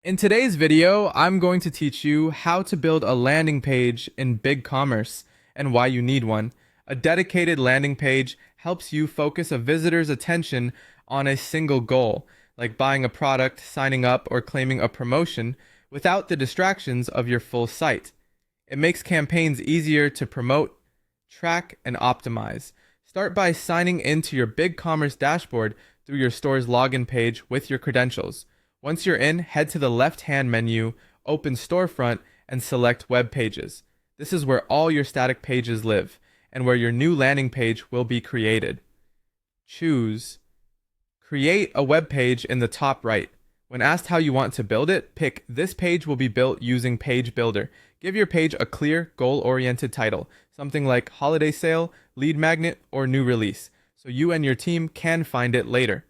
In today's video, I'm going to teach you how to build a landing page in BigCommerce and why you need one. A dedicated landing page helps you focus a visitor's attention on a single goal, like buying a product, signing up, or claiming a promotion, without the distractions of your full site. It makes campaigns easier to promote, track, and optimize. Start by signing into your BigCommerce dashboard through your store's login page with your credentials. Once you're in, head to the left-hand menu, open Storefront, and select Web Pages. This is where all your static pages live, and where your new landing page will be created. Choose Create a web page in the top right. When asked how you want to build it, pick This page will be built using Page Builder. Give your page a clear, goal-oriented title, something like Holiday Sale, Lead Magnet, or New Release, so you and your team can find it later.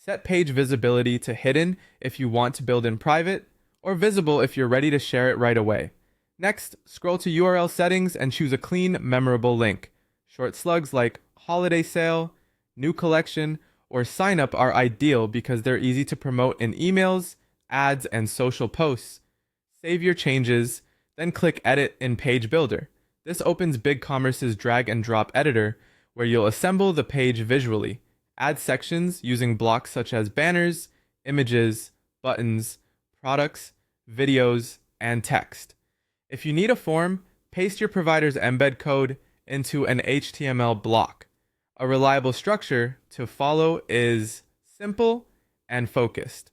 Set page visibility to hidden if you want to build in private, or visible if you're ready to share it right away. Next, scroll to URL settings and choose a clean, memorable link. Short slugs like holiday sale, new collection, or sign up are ideal because they're easy to promote in emails, ads, and social posts. Save your changes, then click Edit in Page Builder. This opens BigCommerce's drag and drop editor, where you'll assemble the page visually. Add sections using blocks such as banners, images, buttons, products, videos, and text. If you need a form, paste your provider's embed code into an HTML block. A reliable structure to follow is simple and focused.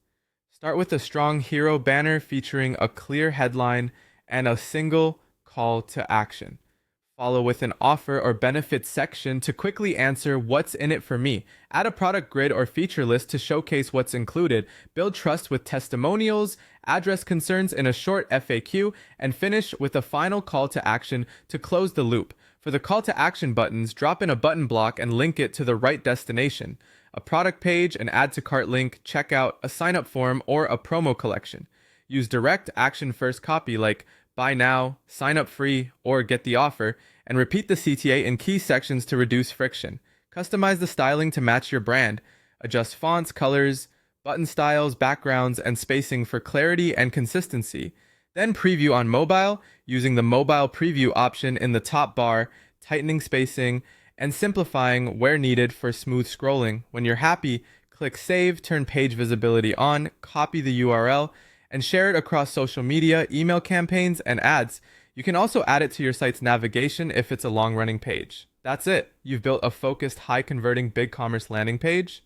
Start with a strong hero banner featuring a clear headline and a single call to action. Follow with an offer or benefits section to quickly answer what's in it for me. Add a product grid or feature list to showcase what's included. Build trust with testimonials, address concerns in a short FAQ, and finish with a final call to action to close the loop. For the call to action buttons, drop in a button block and link it to the right destination. A product page, an add to cart link, checkout, a sign up form, or a promo collection. Use direct action first copy like buy now, sign up free, or get the offer, and repeat the CTA in key sections to reduce friction. Customize the styling to match your brand. Adjust fonts, colors, button styles, backgrounds, and spacing for clarity and consistency. Then preview on mobile using the mobile preview option in the top bar, tightening spacing, and simplifying where needed for smooth scrolling. When you're happy, click Save, turn page visibility on, copy the URL, and share it across social media, email campaigns, and ads. You can also add it to your site's navigation if it's a long-running page. That's it. You've built a focused, high-converting BigCommerce landing page.